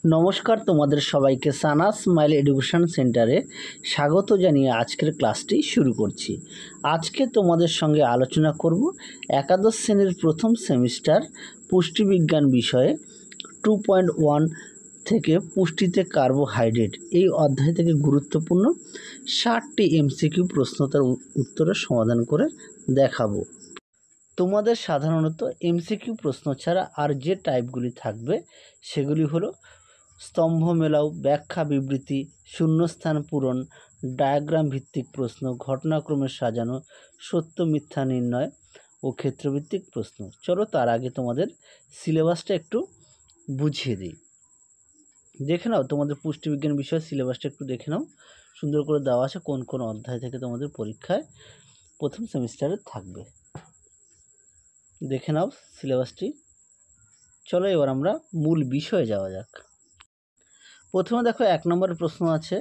নমস্কার, তোমাদের সবাইকে সানা স্মাইল এডুকেশন সেন্টারে স্বাগত জানিয়ে আজকের ক্লাসটি শুরু করছি। আজকে তোমাদের সঙ্গে আলোচনা করব একাদশ শ্রেণীর প্রথম সেমিস্টার পুষ্টিবিজ্ঞান বিষয়ে 2.1 থেকে পুষ্টিতে কার্বোহাইড্রেট এই অধ্যায় থেকে গুরুত্বপূর্ণ 60টি এমসিকিউ প্রশ্ন তার উত্তরের সমাধান করে দেখাবো। তোমাদের সাধারণত এমসিকিউ প্রশ্ন ছাড়া আর যে টাইপগুলি থাকবে সেগুলি হলো স্তম্ভ মেলাও, ব্যাখ্যা বিবৃতি, শূন্যস্থান পূরণ, ডায়াগ্রাম ভিত্তিক প্রশ্ন, ঘটনাক্রমে সাজানো, সত্য মিথ্যা নির্ণয় ও ক্ষেত্রভিত্তিক প্রশ্ন। চলো তার আগে তোমাদের সিলেবাসটা একটু বুঝিয়ে দিই। দেখে নাও তোমাদের পুষ্টিবিজ্ঞান বিষয়ের সিলেবাসটা একটু দেখে নাও, সুন্দর করে দেওয়া আছে কোন কোন অধ্যায় থেকে তোমাদের পরীক্ষায় প্রথম সেমিস্টারে থাকবে। দেখে নাও সিলেবাসটি। চলো এবার আমরা মূল বিষয়ে যাওয়া যাক। প্রথমে দেখো 1 নম্বরের প্রশ্ন আছে,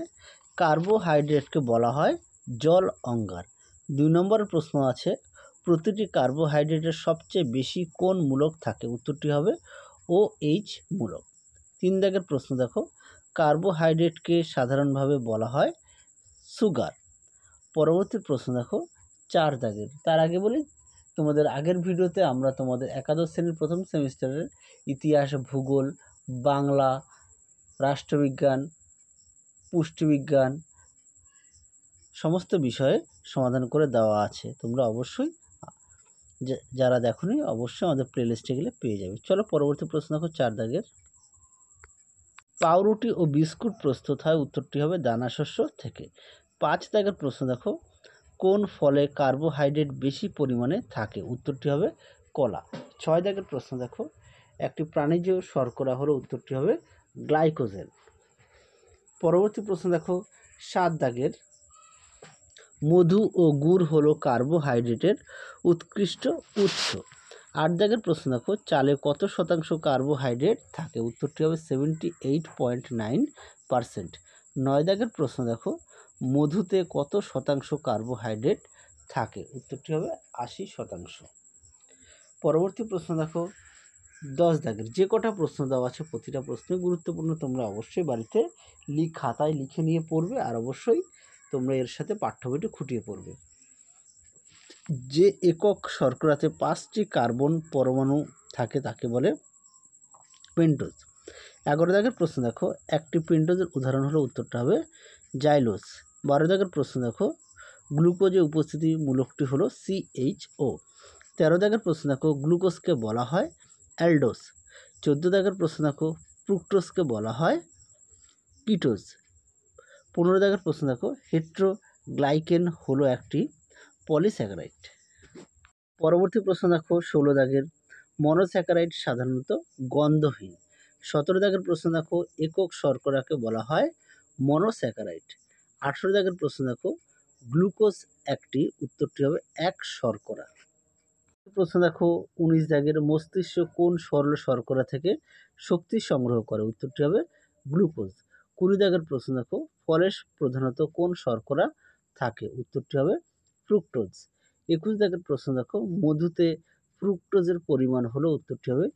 কার্বোহাইড্রেটকে বলা হয় জল অঙ্গার। 2 নম্বরের প্রশ্ন আছে, প্রতিটি কার্বোহাইড্রেটের সবচেয়ে বেশি কোন মূলক থাকে? উত্তরটি হবে OH মূলক। 3 দাগের প্রশ্ন দেখো, কার্বোহাইড্রেটকে সাধারণভাবে বলা হয় সুগার। পরবর্তী প্রশ্ন দেখো 4 দাগের। তার আগে বলি, তোমাদের আগের ভিডিওতে আমরা তোমাদের একাদশ শ্রেণীর প্রথম সেমিস্টারের ইতিহাস, ভূগোল, বাংলা, রাষ্ট্রবিজ্ঞান, পুষ্টিবিজ্ঞান সমস্ত বিষয়ে সমাধান করে দেওয়া আছে। তোমরা অবশ্যই যারা দেখোনি অবশ্যই আমাদের প্লেলিস্টে গেলে পেয়ে যাবে। চলো পরবর্তী প্রশ্ন দেখো 4 দাগের। পাউরুটি ও বিস্কুট প্রস্তুত হয়? উত্তরটি হবে দানা শস্য থেকে। 5 দাগের প্রশ্ন দেখো, কোন ফলে কার্বোহাইড্রেট বেশি পরিমাণে থাকে? উত্তরটি হবে কলা। 6 দাগের প্রশ্ন দেখো, একটি প্রাণীজ শর্করা হলো? উত্তরটি হবে গ্লাইকোজেন। পরবর্তী প্রশ্ন দেখো 7 দাগের, মধু ও গুড় হলো কার্বোহাইড্রেটের উৎকৃষ্ট উৎস। 8 দাগের প্রশ্ন দেখো, চালে কত শতাংশ কার্বোহাইড্রেট থাকে? উত্তরটি হবে 78.9%। 9 দাগের প্রশ্ন দেখো, মধুতে কত শতাংশ কার্বোহাইড্রেট থাকে? উত্তরটি হবে 80%। পরবর্তী প্রশ্ন দেখো 10 দাগের। যে কটা প্রশ্ন দেওয়া আছে প্রতিটা প্রশ্নই গুরুত্বপূর্ণ, তোমরা অবশ্যই বাড়িতে খাতায় লিখে নিয়ে পড়বে, আর অবশ্যই তোমরা এর সাথে পাঠ্য বইটি খুঁটিয়ে পড়বে। যে একক শর্করাতে 5টি কার্বন পরমাণু থাকে তাকে বলে পেন্টোজ। 11 দাগের প্রশ্ন দেখো, একটি পেন্টোজের উদাহরণ হলো? উত্তরটা হবে জাইলোস। 12 দাগের প্রশ্ন দেখো, গ্লুকোজের উপস্থিতি মূলকটি হলো CHO। 13 দাগের প্রশ্ন দেখো, গ্লুকোজকে বলা হয় অ্যালডোস। 14 দাগের প্রশ্ন দেখো, ফ্রুক্টোজকে বলা হয় কিটোজ। 15 দাগের প্রশ্ন দেখো, হেট্রোগ্লাইকেন হলো একটি পলিস্যাকারাইড। পরবর্তী প্রশ্ন দেখো 16 দাগের, মনোস্যাকারাইড সাধারণত গন্ধহীন। 17 দাগের প্রশ্ন দেখো, একক শর্করাকে বলা হয় মনোস্যাকারাইড। 18 দাগের প্রশ্ন দেখো, গ্লুকোজ একটি? উত্তরটি হবে এক শর্করা। প্রশ্ন দেখো 19 দাগের, মস্তিষ্ক কোন সরল শর্করা থেকে শক্তি সংগ্রহ করে? উত্তরটি হবে গ্লুকোজ। 20 দাগের প্রশ্ন দেখো, ফলে প্রধানত কোন শর্করা থাকে? উত্তরটি হবে ফ্রুক্টোজ। 21 দাগের প্রশ্ন দেখো, মধুতে ফ্রুক্টোজের পরিমাণ হলো? উত্তরটি হবে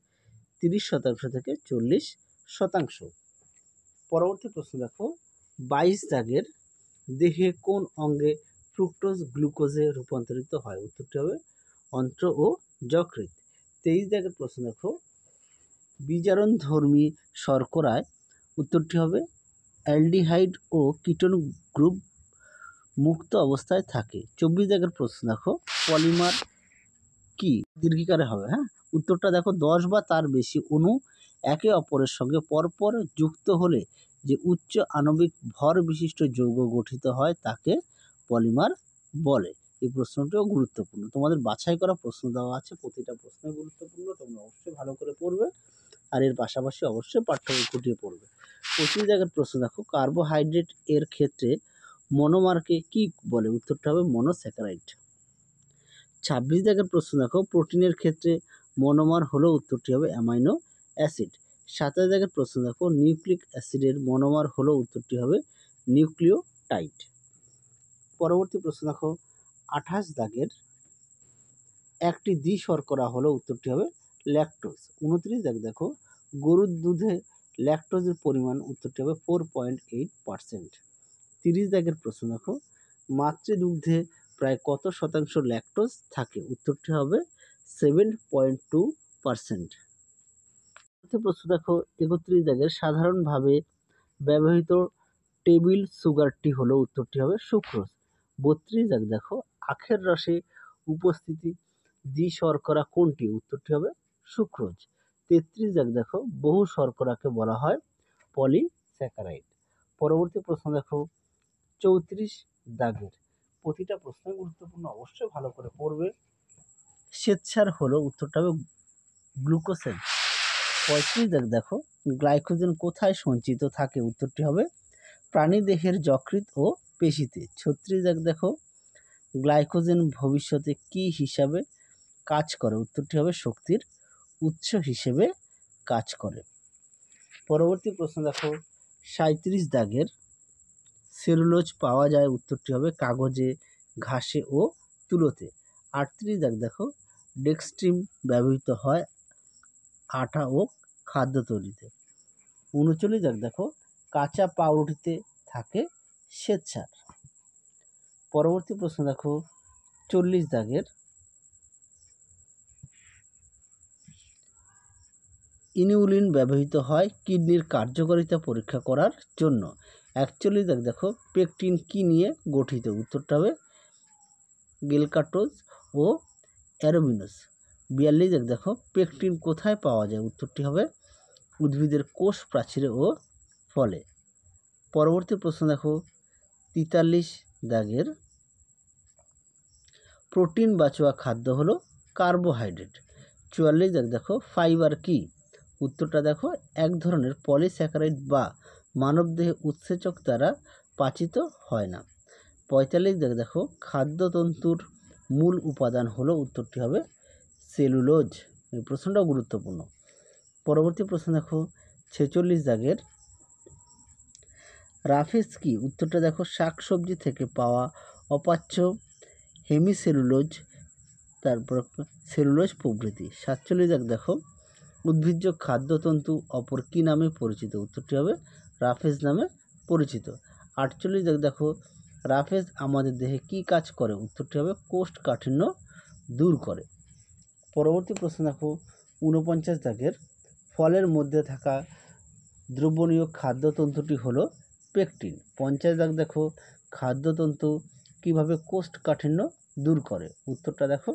30% থেকে 40%। পরবর্তী প্রশ্ন দেখো 22 দাগের, দেহে কোন অঙ্গে ফ্রুক্টোজ গ্লুকোজে রূপান্তরিত হয়? উত্তরটি হবে অন্ত্র ও যকৃৎ। 23 দাগের প্রশ্ন দেখো, বিজারণধর্মী শর্করায়? উত্তরটি হবে অ্যালডিহাইড ও কিটোন গ্রুপ মুক্ত অবস্থায় থাকে। 24 দাগের প্রশ্ন দেখো, পলিমার কি? দীর্ঘিকারে হবে। উত্তরটা দেখো, 10 বা তার বেশি অণু একে অপরের সঙ্গে পরপর যুক্ত হলে যে উচ্চ আণবিক ভর বিশিষ্ট যৌগ গঠিত হয় তাকে পলিমার বলে। এই প্রশ্নটিও গুরুত্বপূর্ণ। তোমাদের বাছাই করা প্রশ্ন দেওয়া আছে, প্রতিটা প্রশ্নই গুরুত্বপূর্ণ, তোমরা অবশ্যই ভালো করে পড়বে, আর এর পাশাপাশি অবশ্যই পাঠ্য বই খুঁটিয়ে পড়বে। 25 জায়গার প্রশ্ন দেখো, কার্বোহাইড্রেট এর ক্ষেত্রে মনোমারকে কি বলে? উত্তরটা হবে মনোস্যাকারাইড। 26 দাগের প্রশ্ন দেখো, প্রোটিনের ক্ষেত্রে মনোমার হলো? উত্তরটি হবে অ্যামাইনো অ্যাসিড। 27 দাগের প্রশ্ন দেখো, নিউক্লিক অ্যাসিডের মনোমার হলো? উত্তরটি হবে নিউক্লিওটাইড। পরবর্তী প্রশ্ন দেখো 28 দাগের, একটি দ্বি শর্করা হলো? উত্তরটি হবে ল্যাকটোজ। 29 দাগ দেখো, গরুর দুধে ল্যাকটোজের পরিমাণ, উত্তরটি হবে 4.8%। 30 দাগের প্রশ্ন দেখো, মাতৃদুগ্ধে প্রায় কত শতাংশ ল্যাকটোজ থাকে, উত্তরটি হবে 7.2%। প্রশ্ন দেখো 31 দাগের, সাধারণভাবে ব্যবহৃত টেবিল সুগারটি হলো, উত্তরটি হবে সুক্রোজ। 32 দাগ দেখো, আখের রসে উপস্থিতি শর্করা কোনটি, উত্তরটি হবে সুক্রোজ। 33 দাগ দেখো, বহু শর্করাকে বলা হয় পলিস্যাকারাইড। পরবর্তী প্রশ্ন দেখো 34 দাগের, প্রতিটা প্রশ্ন গুরুত্বপূর্ণ, অবশ্যই ভালো করে পড়বে। শ্বেতসার হলো, উত্তরটা হবে গ্লুকোসেজ। 35 দাগ দেখো, গ্লাইকোজেন কোথায় সঞ্চিত থাকে, উত্তরটি হবে প্রাণীদেহের যকৃৎ ও পেশিতে। 36 দাগ দেখো, গ্লাইকোজেন ভবিষ্যতে কি হিসাবে কাজ করে, উত্তরটি হবে শক্তির উৎস হিসেবে কাজ করে। পরবর্তী প্রশ্ন দেখো 37 দাগের, সেলুলোজ পাওয়া যায়, উত্তরটি হবে কাগজে, ঘাসে ও তুলোতে। 38 দাগ দেখো, ডেক্সট্রিন ব্যবহৃত হয় আটা ও খাদ্য তৈরিতে। 39 দাগ দেখো, কাঁচা পাউরুটিতে থাকে শ্বেতসার। পরবর্তী প্রশ্ন দেখো 40 দাগের, ইনউলিন ব্যবহৃত হয় কিডনির কার্যকারিতা পরীক্ষা করার জন্য। 41 দাগ দেখো, পেকটিন কি নিয়ে গঠিত, উত্তরটা হবে গেলকাটোজ ও অ্যারোবিনোস। 42 দাগ দেখো, পেকটিন কোথায় পাওয়া যায়, উত্তরটি হবে উদ্ভিদের কোষ প্রাচীরে ও ফলে। পরবর্তী প্রশ্ন দেখো 43 দাগের, প্রোটিন বাচুয়া খাদ্য হলো কার্বোহাইড্রেট। 44 দাগ দেখো, ফাইবার কি, উত্তরটা দেখো এক ধরনের পলিস্যাকারাইড বা মানবদেহে উৎসেচক দ্বারা পাচিত হয় না। 45 দাগ দেখো, খাদ্যতন্তুর মূল উপাদান হলো, উত্তরটি হবে সেলুলোজ। এই প্রশ্নটাও গুরুত্বপূর্ণ। পরবর্তী প্রশ্ন দেখো 46 দাগের, রাফেজ কি, উত্তরটা দেখো শাকসবজি থেকে পাওয়া অপাচ্য হেমিসেলুলোজ, তারপর সেলুলোজ প্রভৃতি। 47 দাগ দেখো, উদ্ভিজ্জ খাদ্যতন্তু অপর কি নামে পরিচিত, উত্তরটি হবে রাফেজ নামে পরিচিত। 48 দাগ দেখো, রাফেজ আমাদের দেহে কি কাজ করে, উত্তরটি হবে কোষ্ঠকাঠিন্য দূর করে। পরবর্তী প্রশ্ন দেখো 49 দাগের, ফলের মধ্যে থাকা দ্রবণীয় খাদ্যতন্তুটি হলো পেকটিন। 50 দাগ দেখো, খাদ্যতন্তু কিভাবে কোষ্ঠকাঠিন্য দূর করে, উত্তরটা দেখো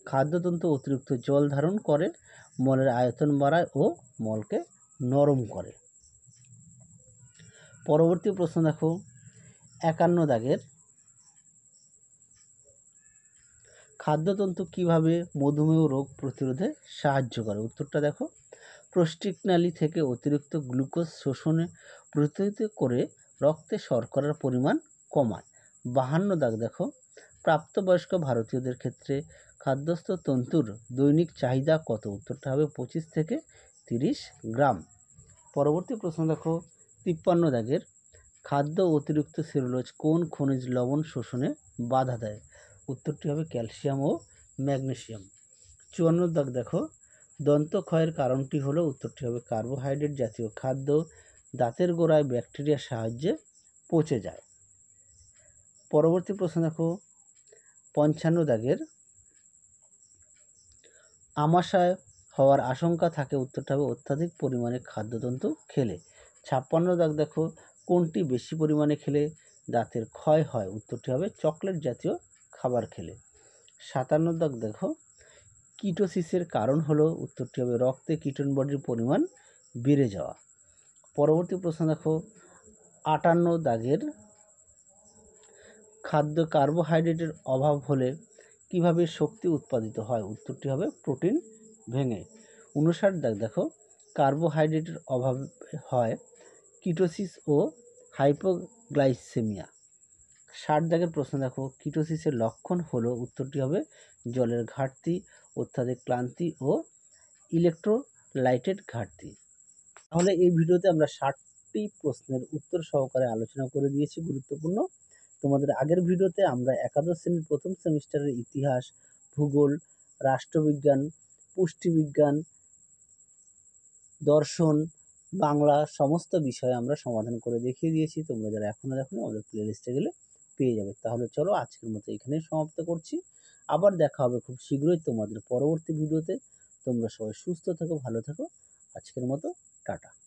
খাদ্যতন্তু অতিরিক্ত জল ধারণ করে, মলের আয়তন বাড়ায় ও মলকে নরম করে। পরবর্তী প্রশ্ন দেখো 51 দাগের, খাদ্যতন্তু কিভাবে মধুমেহ রোগ প্রতিরোধে সাহায্য করে, উত্তরটা দেখো প্রস্টিকনালী থেকে অতিরিক্ত গ্লুকোজ শোষণে প্রতিরোধ করে রক্তে শর্করার পরিমাণ কমায়। 52 দাগ দেখো, প্রাপ্তবয়স্ক ভারতীয়দের ক্ষেত্রে খাদ্যস্থ তন্তুর দৈনিক চাহিদা কত, উত্তরটা হবে 25 থেকে 30 গ্রাম। পরবর্তী প্রশ্ন দেখো 53 দাগের, খাদ্য অতিরিক্ত সেলুলোজ কোন খনিজ লবণ শোষণে বাধা দেয়, উত্তরটি হবে ক্যালসিয়াম ও ম্যাগনেসিয়াম। 54 দাগ দেখো, দন্তক্ষয়ের কারণটি হলো, উত্তরটি হবে কার্বোহাইড্রেট জাতীয় খাদ্য দাঁতের গোড়ায় ব্যাকটেরিয়ার সাহায্যে পচে যায়। পরবর্তী প্রশ্ন দেখো 55 দাগের, আমাশয় হওয়ার আশঙ্কা থাকে, উত্তরটা হবে অত্যাধিক পরিমাণে খাদ্যতন্তু খেলে। 56 দাগ দেখো, কোনটি বেশি পরিমাণে খেলে দাঁতের ক্ষয় হয়, উত্তরটি হবে চকলেট জাতীয় খাবার খেলে। 57 দাগ দেখো, কিটোসিসের কারণ হলো, উত্তরটি হবে রক্তে কিটোন বডির পরিমাণ বেড়ে যাওয়া। পরবর্তী প্রশ্ন দেখো 58 দাগের, খাদ্য কার্বোহাইড্রেটের অভাব হলে কিভাবে শক্তি উৎপাদিত হয়, উত্তরটি হবে প্রোটিন ভেঙে। 59 দাগ দেখো, কার্বোহাইড্রেটের অভাব হয় কিটোসিস ও হাইপোগ্লাইসেমিয়া। 60 দাগের প্রশ্ন দেখো, কিটোসিসের লক্ষণ হলো, উত্তরটি হবে জলের ঘাটতি, অত্যাধিক ক্লান্তি ও ইলেকট্রোলাইটের ঘাটতি। তাহলে এই ভিডিওতে আমরা 60টি প্রশ্নের উত্তর সহকারে আলোচনা করে দিয়েছি, গুরুত্বপূর্ণ। তোমাদের আগের ভিডিওতে আমরা একাদশ শ্রেণীর প্রথম সেমিস্টারের ইতিহাস, ভূগোল, রাষ্ট্রবিজ্ঞান, পুষ্টিবিজ্ঞান, দর্শন, বাংলা সমস্ত বিষয় আমরা সমাধান করে দেখিয়ে দিয়েছি। তোমরা যারা এখনও দেখোনি আমাদের প্লেলিস্টে গেলে পেয়ে যাবে। তাহলে চলো আজকের মতো এখানেই সমাপ্ত করছি। আবার দেখা হবে খুব শীঘ্রই তোমাদের পরবর্তী ভিডিওতে। তোমরা সবাই সুস্থ থেকো, ভালো থেকো। আজকের মতো টাটা।